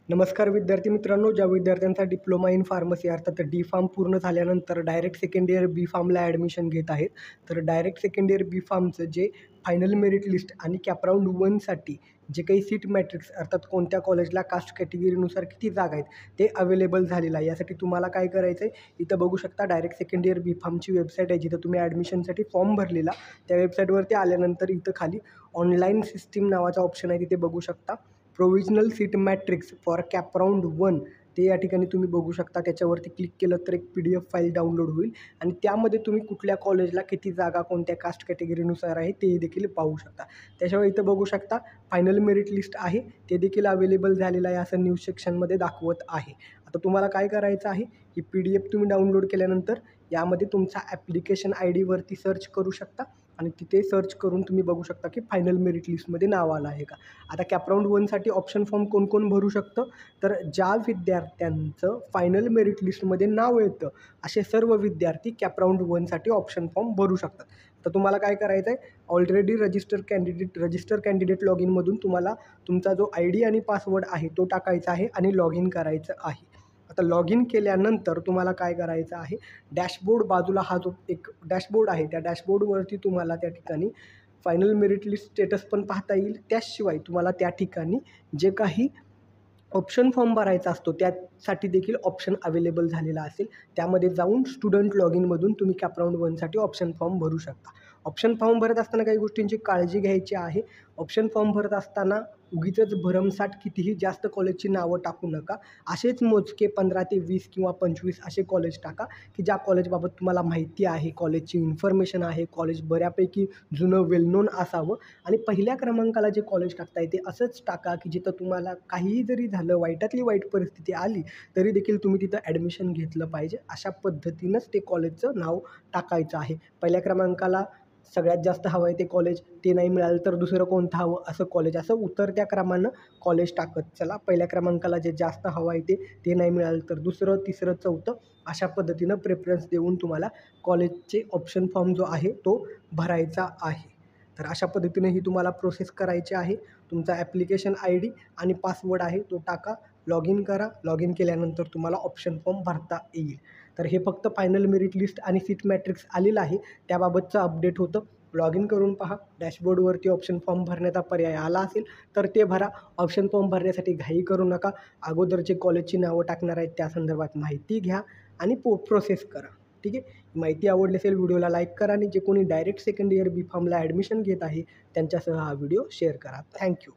नमस्कार विद्यार्थी मित्रांनो, ज्या विद्यार्थ्यांचा डिप्लोमा इन फार्मसी अर्थात डी फार्म पूर्ण झाल्यानंतर डायरेक्ट सेकंड इयर बी फार्मला ॲडमिशन घेत आहेत, तर डायरेक्ट सेकंड इयर बी फार्मचं जे फायनल मेरिट लिस्ट आणि कॅपराऊंड 1साठी जे काही सीट मॅट्रिक्स अर्थात कोणत्या कॉलेजला कास्ट कॅटेगरीनुसार किती जागा आहेत ते अवेलेबल झालेलं आहे. यासाठी तुम्हाला काय करायचं आहे, इथं बघू शकता डायरेक्ट सेकंड इयर बी फार्मची वेबसाईट आहे, जिथं तुम्ही ॲडमिशनसाठी फॉर्म भरलेला. त्या वेबसाईटवरती आल्यानंतर इथं खाली ऑनलाईन सिस्टीम नावाचा ऑप्शन आहे, तिथे बघू शकता प्रोव्हिजनल सीट मॅट्रिक्स फॉर कॅपराऊंड 1 ते या ठिकाणी तुम्ही बघू शकता. त्याच्यावरती क्लिक केलं तर एक PDF फाईल डाउनलोड होईल आणि त्यामध्ये तुम्ही कुठल्या कॉलेजला किती जागा कोणत्या कास्ट कॅटेगरीनुसार आहे ते देखील पाहू शकता. त्याशिवाय इथं बघू शकता फायनल मेरिट लिस्ट आहे, ते देखील अवेलेबल झालेलं आहे असं न्यूज सेक्शनमध्ये दाखवत आहे. आता तुम्हाला काय करायचं आहे, ही PDF तुम्ही डाउनलोड केल्यानंतर यामध्ये तुमचा ॲप्लिकेशन ID वरती सर्च करू शकता आणि तिथे सर्च करून तुम्ही बघू शकता की फायनल मेरिट लिस्टमध्ये नाव आलं आहे का. आता कॅपराऊंड 1साठी ऑप्शन फॉर्म कोण कोण भरू शकतं, तर ज्या विद्यार्थ्यांचं फायनल मेरिट लिस्टमध्ये नाव येतं असे सर्व विद्यार्थी कॅपराऊंड 1साठी ऑप्शन फॉर्म भरू शकतात. तर तुम्हाला काय करायचं आहे, ऑलरेडी रजिस्टर कॅन्डिडेट लॉग इनमधून तुम्हाला तुमचा जो ID आणि पासवर्ड आहे तो टाकायचा आहे आणि लॉग इन करायचं आहे. आता लॉग इन केल्यानंतर तुम्हाला काय करायचं आहे, डॅशबोर्ड बाजूला हा जो एक डॅशबोर्ड आहे, त्या डॅशबोर्डवरती तुम्हाला त्या ठिकाणी फायनल मेरिट लिस्ट स्टेटस पण पाहता येईल. त्याशिवाय तुम्हाला त्या ठिकाणी जे काही ऑप्शन फॉर्म भरायचा असतो त्यासाठी देखील ऑप्शन अवेलेबल झालेला असेल. त्यामध्ये जाऊन स्टुडंट लॉग इनमधून तुम्ही कॅपराऊंड 1साठी ऑप्शन फॉर्म भरू शकता. ऑप्शन फॉर्म भरत असताना काही गोष्टींची काळजी घ्यायची आहे. ऑप्शन फॉर्म भरत असताना उगीचच भरमसाठ कितीही जास्त कॉलेजची नावं टाकू नका. असेच मोजके 15 ते 20 किंवा 25 असे कॉलेज टाका की ज्या कॉलेजबाबत तुम्हाला माहिती आहे, कॉलेजची इन्फॉर्मेशन आहे, कॉलेज बऱ्यापैकी जुनं वेल नोन असावं आणि पहिल्या क्रमांकाला जे कॉलेज टाकताय ते असंच टाका की जिथं तुम्हाला काहीही जरी झालं, वाईटातली वाईट परिस्थिती आली तरी देखील तुम्ही तिथं ॲडमिशन घेतलं पाहिजे. अशा पद्धतीनंच ते कॉलेजचं नाव टाकायचं आहे. पहिल्या क्रमांकाला सगळ्यात जास्त हवं आहे ते कॉलेज, ते नाही मिळालं तर दुसरं कोणतं हवं असं कॉलेज, असं उतरत्या क्रमानं कॉलेज टाकत चला. पहिल्या क्रमांकाला जे जास्त हवं आहे ते नाही मिळालं तर दुसरं, तिसरं, चौथं अशा पद्धतीनं प्रेफरन्स देऊन तुम्हाला कॉलेजचे ऑप्शन फॉर्म जो आहे तो भरायचा आहे. तर अशा पद्धतीने ही तुम्हाला प्रोसेस करायची आहे. तुमचा ॲप्लिकेशन ID आणि पासवर्ड आहे तो टाका, लॉग इन करा. लॉग इन केल्यानंतर तुम्हाला ऑप्शन फॉर्म भरता येईल. तर हे फक्त फायनल मेरिट लिस्ट आणि सीट मॅट्रिक्स आलेलं आहे त्याबाबतचं अपडेट होतं. लॉग इन करून पहा, डॅशबोर्डवरती ऑप्शन फॉर्म भरण्याचा पर्याय आला असेल तर ते भरा. ऑप्शन फॉर्म भरण्यासाठी घाई करू नका. अगोदर जे कॉलेजची नावं टाकणार आहेत त्या संदर्भात माहिती घ्या आणि प्रोसेस करा. ठीक आहे. माहिती आवडली असेल व्हिडिओला लाईक करा आणि जे कोणी डायरेक्ट सेकंड इयर बी फार्मला ॲडमिशन घेत आहे त्यांच्यासह हा व्हिडिओ शेअर करा. थँक्यू.